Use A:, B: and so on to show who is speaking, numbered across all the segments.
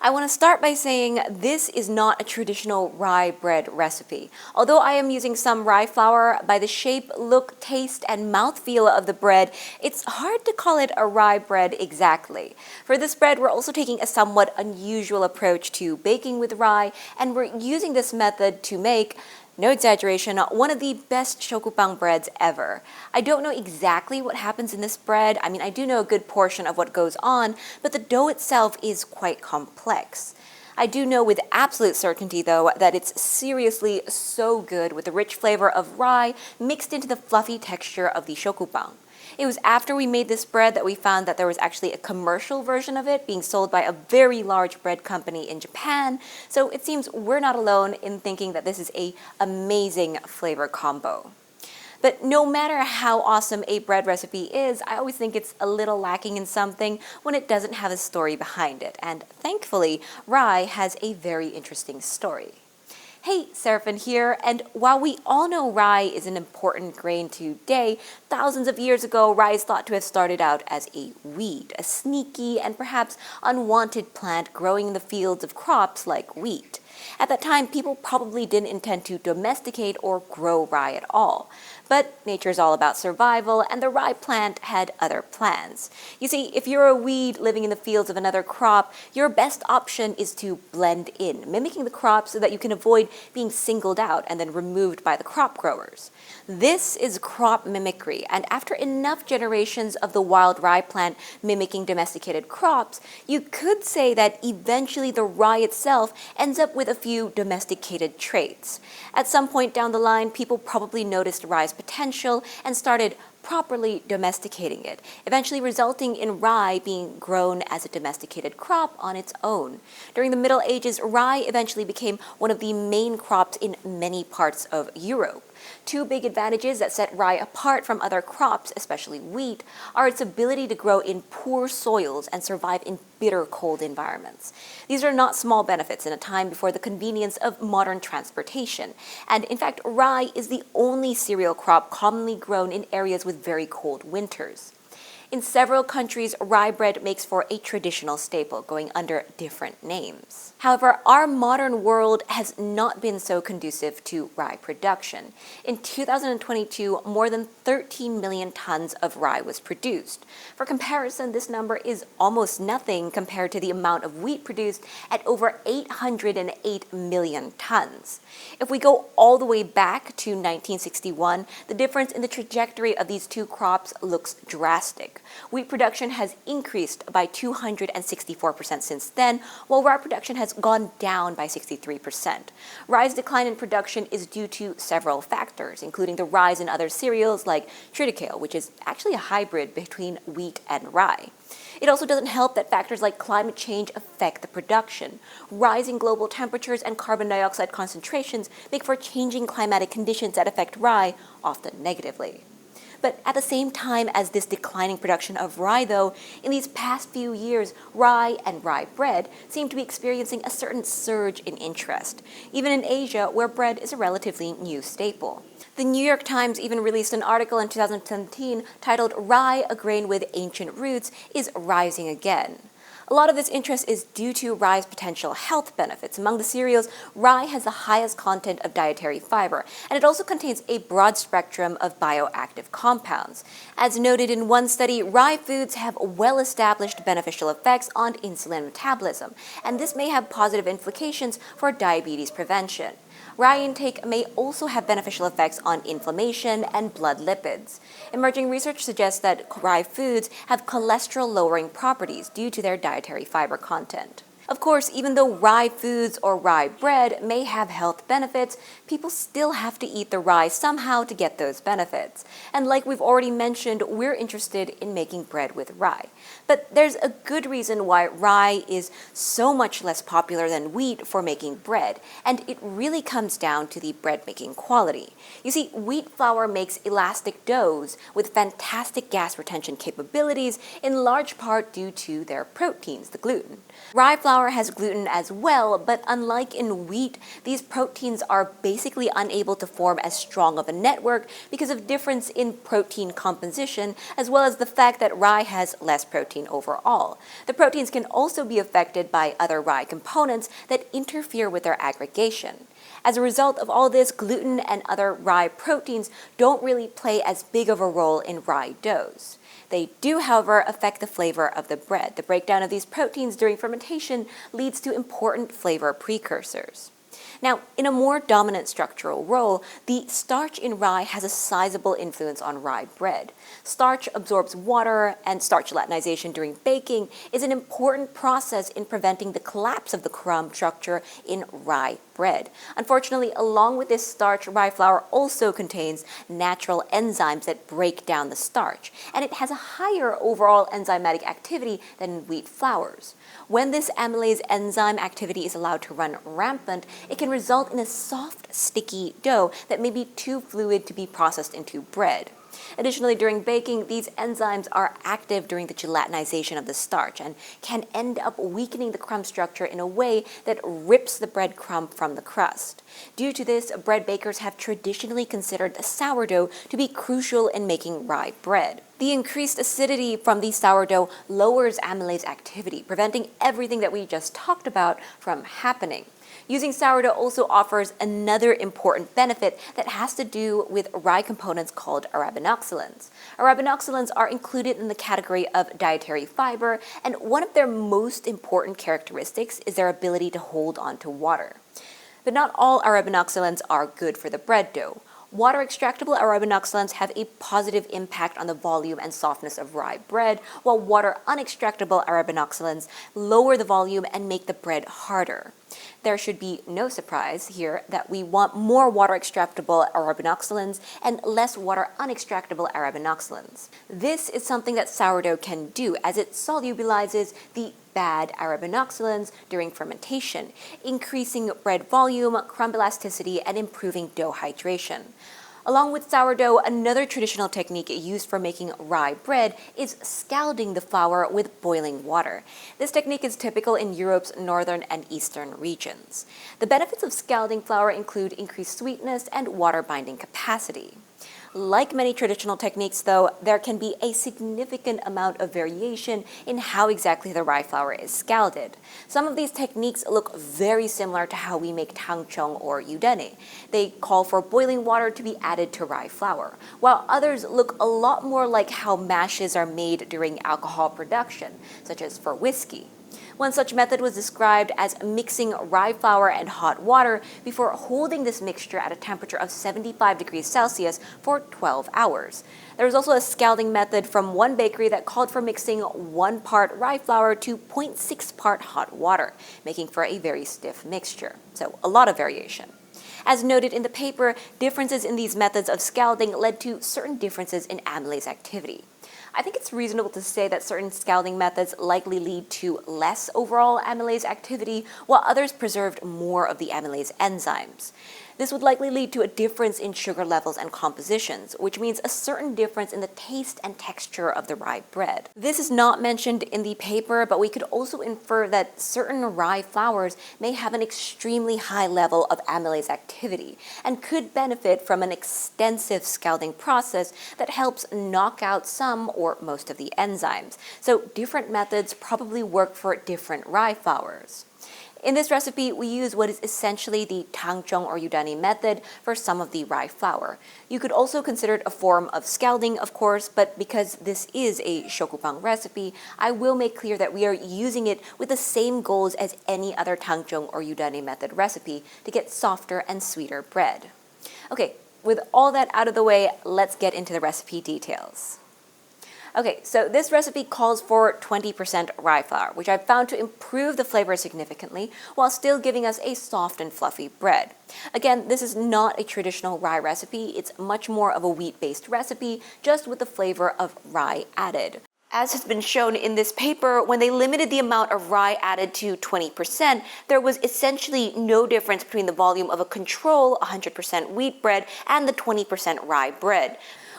A: I want to start by saying this is not a traditional rye bread recipe. Although I am using some rye flour, by the shape, look, taste, and mouthfeel of the bread, it's hard to call it a rye bread exactly. For this bread, we're also taking a somewhat unusual approach to baking with rye, and we're using this method to make, no exaggeration, one of the best Shokupan breads ever. I don't know exactly what happens in this bread. I mean, I do know a good portion of what goes on, but the dough itself is quite complex. I do know with absolute certainty, though, that it's seriously so good with the rich flavor of rye mixed into the fluffy texture of the Shokupan. It was after we made this bread that we found that there was actually a commercial version of it being sold by a very large bread company in Japan, so it seems we're not alone in thinking that this is an amazing flavor combo. But no matter how awesome a bread recipe is, I always think it's a little lacking in something when it doesn't have a story behind it, and thankfully, rye has a very interesting story. Hey, Seraphin here, and while we all know rye is an important grain today, thousands of years ago, rye is thought to have started out as a weed, a sneaky and perhaps unwanted plant growing in the fields of crops like wheat. At that time, people probably didn't intend to domesticate or grow rye at all. But nature's all about survival, and the rye plant had other plans. You see, if you're a weed living in the fields of another crop, your best option is to blend in, mimicking the crop so that you can avoid being singled out and then removed by the crop growers. This is crop mimicry, and after enough generations of the wild rye plant mimicking domesticated crops, you could say that eventually the rye itself ends up with a few domesticated traits. At some point down the line, people probably noticed rye's potential and started properly domesticating it, eventually resulting in rye being grown as a domesticated crop on its own. During the Middle Ages, rye eventually became one of the main crops in many parts of Europe. Two big advantages that set rye apart from other crops, especially wheat, are its ability to grow in poor soils and survive in bitter cold environments. These are not small benefits in a time before the convenience of modern transportation. And in fact, rye is the only cereal crop commonly grown in areas with very cold winters. In several countries, rye bread makes for a traditional staple, going under different names. However, our modern world has not been so conducive to rye production. In 2022, more than 13 million tons of rye was produced. For comparison, this number is almost nothing compared to the amount of wheat produced at over 808 million tons. If we go all the way back to 1961, the difference in the trajectory of these two crops looks drastic. Wheat production has increased by 264% since then, while rye production has gone down by 63%. Rye's decline in production is due to several factors, including the rise in other cereals like triticale, which is actually a hybrid between wheat and rye. It also doesn't help that factors like climate change affect the production. Rising global temperatures and carbon dioxide concentrations make for changing climatic conditions that affect rye, often negatively. But at the same time as this declining production of rye, though, in these past few years, rye and rye bread seem to be experiencing a certain surge in interest, even in Asia, where bread is a relatively new staple. The New York Times even released an article in 2017 titled "Rye, a Grain with Ancient Roots, is Rising Again." A lot of this interest is due to rye's potential health benefits. Among the cereals, rye has the highest content of dietary fiber, and it also contains a broad spectrum of bioactive compounds. As noted in one study, rye foods have well-established beneficial effects on insulin metabolism, and this may have positive implications for diabetes prevention. Rye intake may also have beneficial effects on inflammation and blood lipids. Emerging research suggests that rye foods have cholesterol-lowering properties due to their dietary fiber content. Of course, even though rye foods or rye bread may have health benefits, people still have to eat the rye somehow to get those benefits. And like we've already mentioned, we're interested in making bread with rye. But there's a good reason why rye is so much less popular than wheat for making bread, and it really comes down to the bread-making quality. You see, wheat flour makes elastic doughs with fantastic gas retention capabilities, in large part due to their proteins, the gluten. Rye flour flour has gluten as well, but unlike in wheat, these proteins are basically unable to form as strong of a network because of difference in protein composition, as well as the fact that rye has less protein overall. The proteins can also be affected by other rye components that interfere with their aggregation. As a result of all this, gluten and other rye proteins don't really play as big of a role in rye doughs. They do, however, affect the flavor of the bread. The breakdown of these proteins during fermentation leads to important flavor precursors. Now, in a more dominant structural role, the starch in rye has a sizable influence on rye bread. Starch absorbs water, and starch gelatinization during baking is an important process in preventing the collapse of the crumb structure in rye bread. Unfortunately, along with this starch, rye flour also contains natural enzymes that break down the starch, and it has a higher overall enzymatic activity than wheat flours. When this amylase enzyme activity is allowed to run rampant, it can result in a soft, sticky dough that may be too fluid to be processed into bread. Additionally, during baking, these enzymes are active during the gelatinization of the starch and can end up weakening the crumb structure in a way that rips the bread crumb from the crust. Due to this, bread bakers have traditionally considered sourdough to be crucial in making rye bread. The increased acidity from the sourdough lowers amylase activity, preventing everything that we just talked about from happening. Using sourdough also offers another important benefit that has to do with rye components called arabinoxylans. Arabinoxylans are included in the category of dietary fiber, and one of their most important characteristics is their ability to hold on to water. But not all arabinoxylans are good for the bread dough. Water extractable arabinoxylans have a positive impact on the volume and softness of rye bread, while water unextractable arabinoxylans lower the volume and make the bread harder. There should be no surprise here that we want more water extractable arabinoxylans and less water unextractable arabinoxylans. This is something that sourdough can do as it solubilizes the bad arabinoxylans during fermentation, increasing bread volume, crumb elasticity, and improving dough hydration. Along with sourdough, another traditional technique used for making rye bread is scalding the flour with boiling water. This technique is typical in Europe's northern and eastern regions. The benefits of scalding flour include increased sweetness and water binding capacity. Like many traditional techniques, though, there can be a significant amount of variation in how exactly the rye flour is scalded. Some of these techniques look very similar to how we make Tangzhong or Yudane. They call for boiling water to be added to rye flour, while others look a lot more like how mashes are made during alcohol production, such as for whiskey. One such method was described as mixing rye flour and hot water before holding this mixture at a temperature of 75 degrees Celsius for 12 hours. There was also a scalding method from one bakery that called for mixing 1 part rye flour to 0.6 part hot water, making for a very stiff mixture. So a lot of variation. As noted in the paper, differences in these methods of scalding led to certain differences in amylase activity. I think it's reasonable to say that certain scalding methods likely lead to less overall amylase activity, while others preserved more of the amylase enzymes. This would likely lead to a difference in sugar levels and compositions, which means a certain difference in the taste and texture of the rye bread. This is not mentioned in the paper, but we could also infer that certain rye flours may have an extremely high level of amylase activity and could benefit from an extensive scalding process that helps knock out some or most of the enzymes. So different methods probably work for different rye flours. In this recipe, we use what is essentially the Tangzhong or Yudane method for some of the rye flour. You could also consider it a form of scalding, of course, but because this is a Shokupan recipe, I will make clear that we are using it with the same goals as any other Tangzhong or Yudane method recipe to get softer and sweeter bread. Okay, with all that out of the way, let's get into the recipe details. Okay, so this recipe calls for 20% rye flour, which I've found to improve the flavor significantly while still giving us a soft and fluffy bread. Again, this is not a traditional rye recipe. It's much more of a wheat-based recipe, just with the flavor of rye added. As has been shown in this paper, when they limited the amount of rye added to 20%, there was essentially no difference between the volume of a control 100% wheat bread and the 20% rye bread.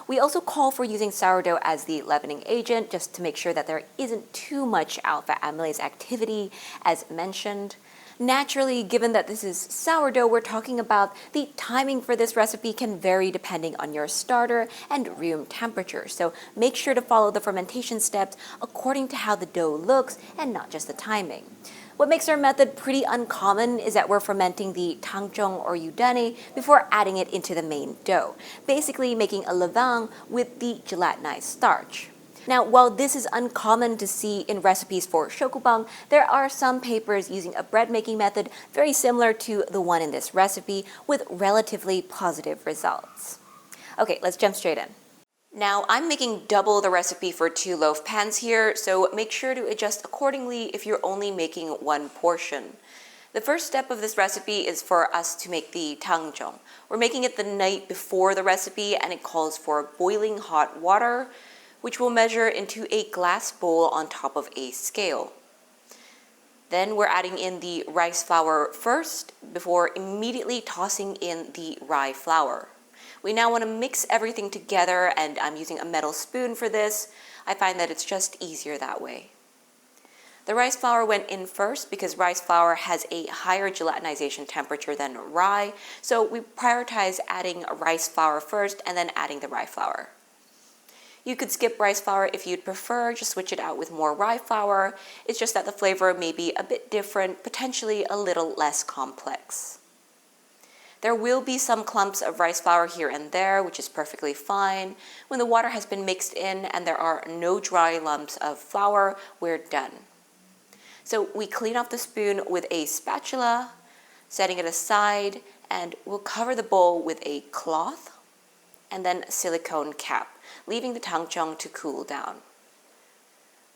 A: We also call for using sourdough as the leavening agent just to make sure that there isn't too much alpha amylase activity as mentioned. Naturally, given that this is sourdough we're talking about, the timing for this recipe can vary depending on your starter and room temperature. So make sure to follow the fermentation steps according to how the dough looks and not just the timing. What makes our method pretty uncommon is that we're fermenting the Tangzhong or Yudane before adding it into the main dough, basically making a levain with the gelatinized starch. Now, while this is uncommon to see in recipes for Shokupan, there are some papers using a bread making method very similar to the one in this recipe with relatively positive results. Okay, let's jump straight in. Now, I'm making double the recipe for 2 loaf pans here, so make sure to adjust accordingly if you're only making one portion. The first step of this recipe is for us to make the Tangzhong. We're making it the night before the recipe, and it calls for boiling hot water, which will measure into a glass bowl on top of a scale. Then we're adding in the rice flour first before immediately tossing in the rye flour. We now want to mix everything together, and I'm using a metal spoon for this. I find that it's just easier that way. The rice flour went in first because rice flour has a higher gelatinization temperature than rye, so we prioritize adding rice flour first and then adding the rye flour. You could skip rice flour if you'd prefer, just switch it out with more rye flour. It's just that the flavor may be a bit different, potentially a little less complex. There will be some clumps of rice flour here and there, which is perfectly fine. When the water has been mixed in and there are no dry lumps of flour, we're done. So we clean off the spoon with a spatula, setting it aside, and we'll cover the bowl with a cloth and then a silicone cap, leaving the Tangzhong to cool down.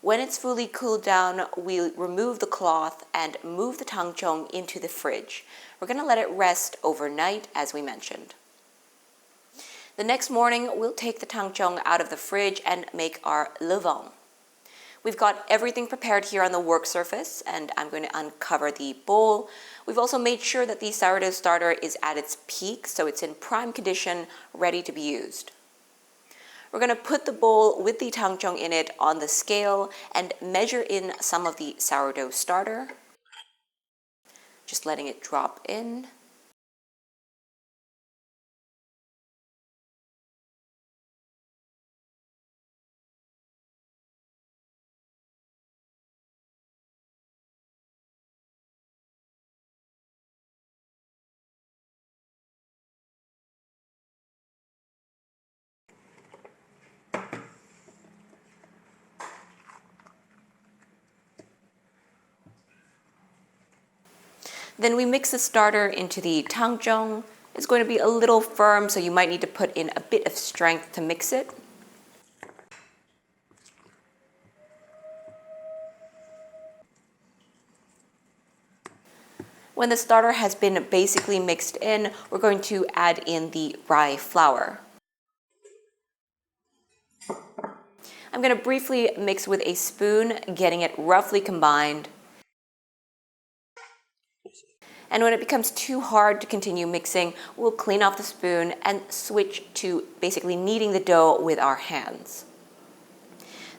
A: When it's fully cooled down, we'll remove the cloth and move the Tangzhong into the fridge. We're going to let it rest overnight, as we mentioned. The next morning, we'll take the Tangzhong out of the fridge and make our levain. We've got everything prepared here on the work surface, and I'm going to uncover the bowl. We've also made sure that the sourdough starter is at its peak, so it's in prime condition, ready to be used. We're going to put the bowl with the Tangzhong in it on the scale and measure in some of the sourdough starter. Just letting it drop in. Then we mix the starter into the Tangzhong. It's going to be a little firm, so you might need to put in a bit of strength to mix it. When the starter has been basically mixed in, we're going to add in the rye flour. I'm going to briefly mix with a spoon, getting it roughly combined. And when it becomes too hard to continue mixing, we'll clean off the spoon and switch to basically kneading the dough with our hands.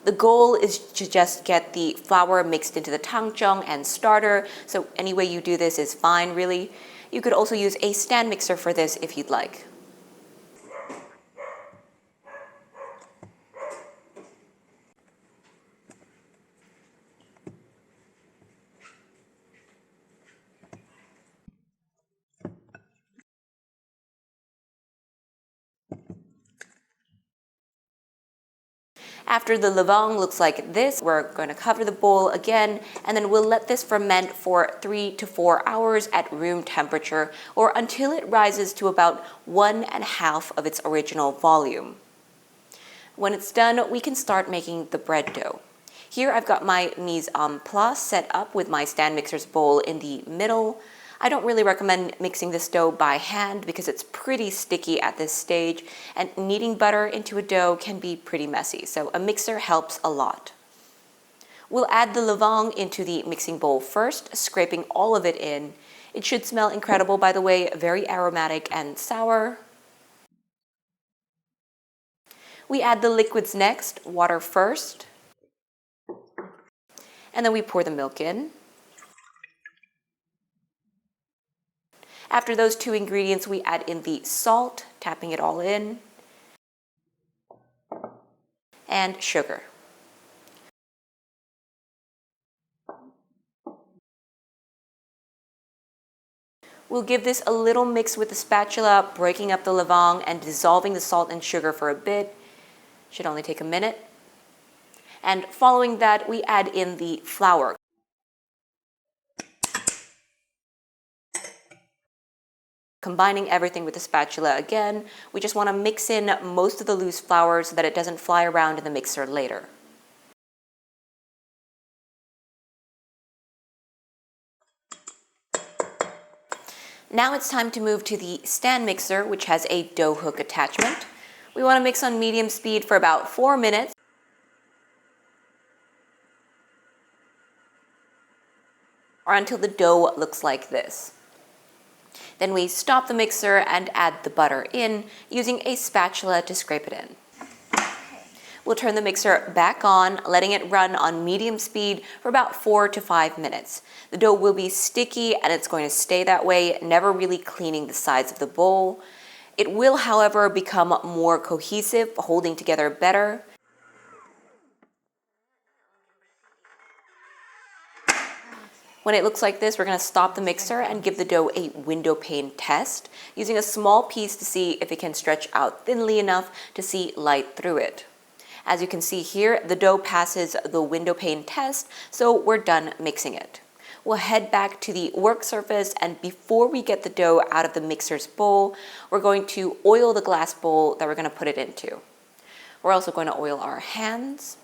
A: The goal is to just get the flour mixed into the Tangzhong and starter, so any way you do this is fine, really. You could also use a stand mixer for this if you'd like. After the levain looks like this, we're going to cover the bowl again, and then we'll let this ferment for 3 to 4 hours at room temperature, or until it rises to about 1.5 of its original volume. When it's done, we can start making the bread dough. Here I've got my mise en place set up with my stand mixer's bowl in the middle. I don't really recommend mixing this dough by hand because it's pretty sticky at this stage, and kneading butter into a dough can be pretty messy, so a mixer helps a lot. We'll add the levain into the mixing bowl first, scraping all of it in. It should smell incredible, by the way, very aromatic and sour. We add the liquids next, water first, and then we pour the milk in. After those two ingredients, we add in the salt, tapping it all in, and sugar. We'll give this a little mix with the spatula, breaking up the levain and dissolving the salt and sugar for a bit. Should only take a minute. And following that, we add in the flour. Combining everything with the spatula again, we just want to mix in most of the loose flour so that it doesn't fly around in the mixer later. Now it's time to move to the stand mixer, which has a dough hook attachment. We want to mix on medium speed for about 4 minutes. Or until the dough looks like this. Then we stop the mixer and add the butter in, using a spatula to scrape it in. We'll turn the mixer back on, letting it run on medium speed for about 4 to 5 minutes. The dough will be sticky and it's going to stay that way, never really cleaning the sides of the bowl. It will, however, become more cohesive, holding together better. When it looks like this, we're going to stop the mixer and give the dough a window pane test, using a small piece to see if it can stretch out thinly enough to see light through it. As you can see here, the dough passes the window pane test, so we're done mixing it. We'll head back to the work surface, and before we get the dough out of the mixer's bowl, we're going to oil the glass bowl that we're going to put it into. We're also going to oil our hands.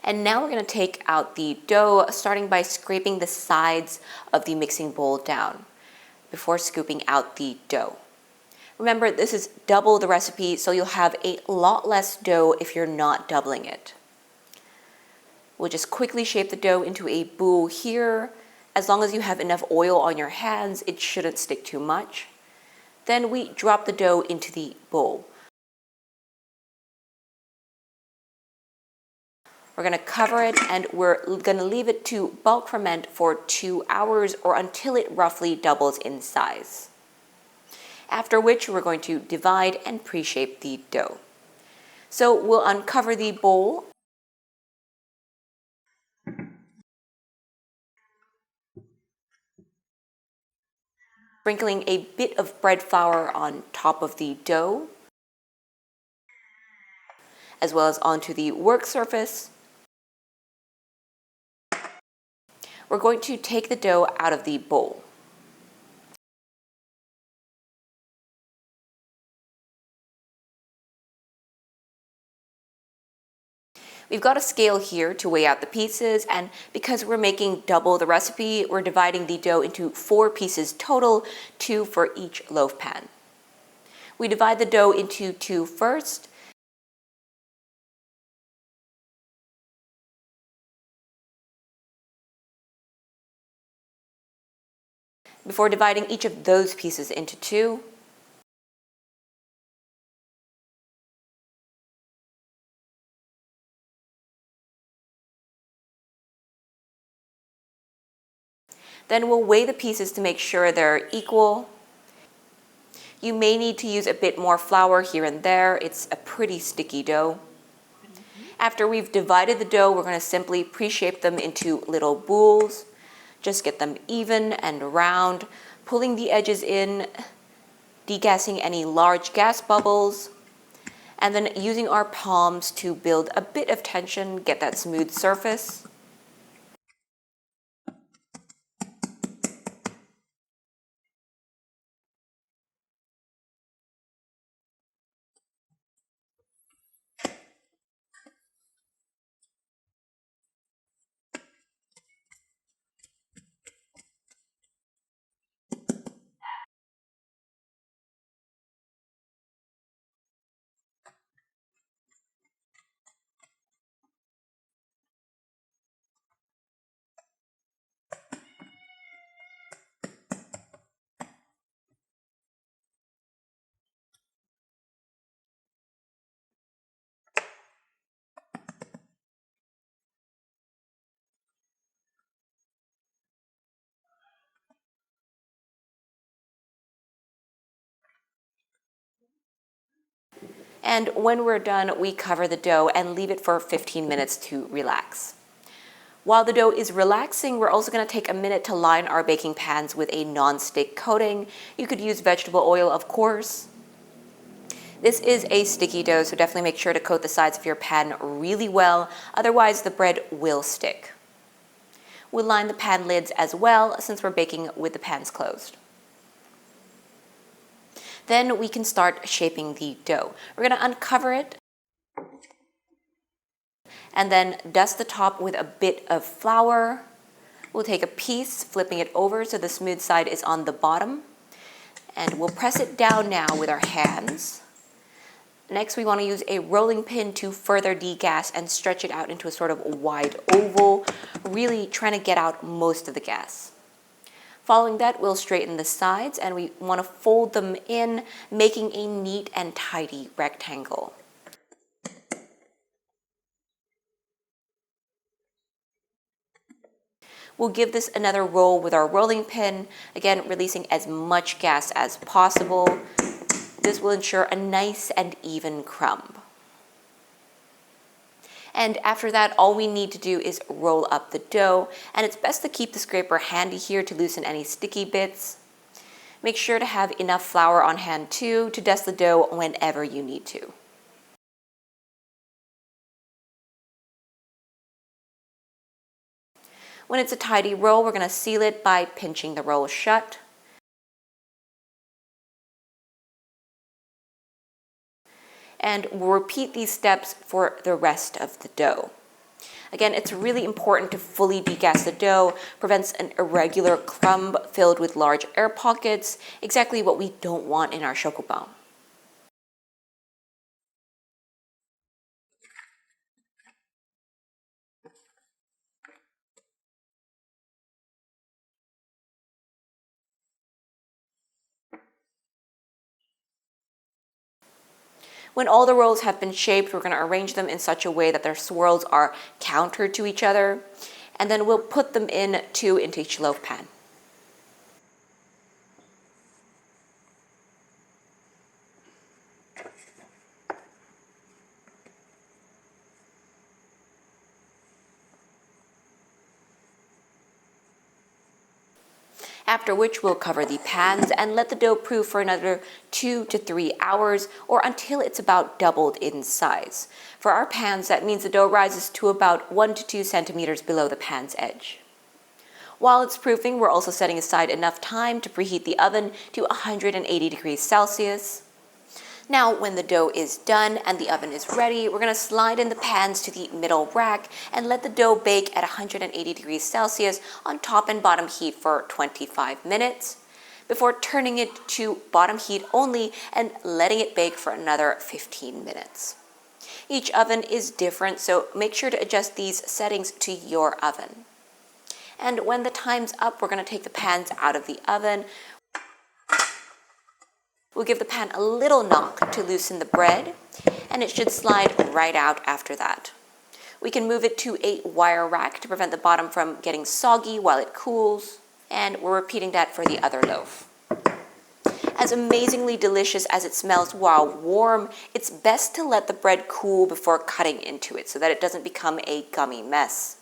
A: And now we're going to take out the dough, starting by scraping the sides of the mixing bowl down before scooping out the dough. Remember, this is double the recipe, so you'll have a lot less dough if you're not doubling it. We'll just quickly shape the dough into a boule here. As long as you have enough oil on your hands, it shouldn't stick too much. Then we drop the dough into the bowl. We're going to cover it and we're going to leave it to bulk ferment for 2 hours or until it roughly doubles in size. After which we're going to divide and pre-shape the dough. So we'll uncover the bowl. Sprinkling a bit of bread flour on top of the dough, as well as onto the work surface. We're going to take the dough out of the bowl. We've got a scale here to weigh out the pieces, and because we're making double the recipe, we're dividing the dough into 4 pieces total, 2 for each loaf pan. We divide the dough into 2 first. Before dividing each of those pieces into 2. Then we'll weigh the pieces to make sure they're equal. You may need to use a bit more flour here and there. It's a pretty sticky dough. After we've divided the dough, we're going to simply pre-shape them into little boules. Just get them even and round, pulling the edges in, degassing any large gas bubbles, and then using our palms to build a bit of tension, get that smooth surface. And when we're done, we cover the dough and leave it for 15 minutes to relax. While the dough is relaxing, we're also going to take a minute to line our baking pans with a non-stick coating. You could use vegetable oil, of course. This is a sticky dough, so definitely make sure to coat the sides of your pan really well, otherwise the bread will stick. We'll line the pan lids as well, since we're baking with the pans closed. Then we can start shaping the dough. We're going to uncover it and then dust the top with a bit of flour. We'll take a piece, flipping it over so the smooth side is on the bottom, and we'll press it down now with our hands. Next, we want to use a rolling pin to further degas and stretch it out into a sort of wide oval, really trying to get out most of the gas. Following that, we'll straighten the sides and we want to fold them in, making a neat and tidy rectangle. We'll give this another roll with our rolling pin, again releasing as much gas as possible. This will ensure a nice and even crumb. And after that, all we need to do is roll up the dough, and it's best to keep the scraper handy here to loosen any sticky bits. Make sure to have enough flour on hand too to dust the dough whenever you need to. When it's a tidy roll, we're going to seal it by pinching the roll shut. And we'll repeat these steps for the rest of the dough. Again, it's really important to fully degas the dough, prevents an irregular crumb filled with large air pockets, exactly what we don't want in our shokupan. When all the rolls have been shaped, we're going to arrange them in such a way that their swirls are counter to each other, and then we'll put them in 2 into each loaf pan. After which we'll cover the pans and let the dough proof for another 2 to 3 hours or until it's about doubled in size. For our pans, that means the dough rises to about 1 to 2 centimeters below the pan's edge. While it's proofing, we're also setting aside enough time to preheat the oven to 180 degrees Celsius. Now, when the dough is done and the oven is ready, we're going to slide in the pans to the middle rack and let the dough bake at 180 degrees Celsius on top and bottom heat for 25 minutes before turning it to bottom heat only and letting it bake for another 15 minutes. Each oven is different, so make sure to adjust these settings to your oven. And when the time's up, we're going to take the pans out of the oven. We'll give the pan a little knock to loosen the bread, and it should slide right out after that. We can move it to a wire rack to prevent the bottom from getting soggy while it cools, and we're repeating that for the other loaf. As amazingly delicious as it smells while warm, it's best to let the bread cool before cutting into it so that it doesn't become a gummy mess.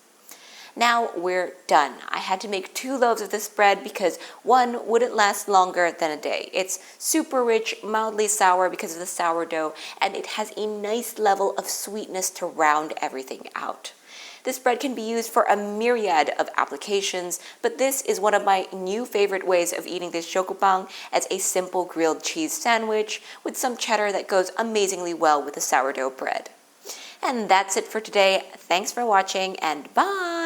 A: Now we're done. I had to make 2 loaves of this bread because one wouldn't last longer than a day. It's super rich, mildly sour because of the sourdough, and it has a nice level of sweetness to round everything out. This bread can be used for a myriad of applications, but this is one of my new favorite ways of eating this shokupan as a simple grilled cheese sandwich with some cheddar that goes amazingly well with the sourdough bread. And that's it for today. Thanks for watching, and bye!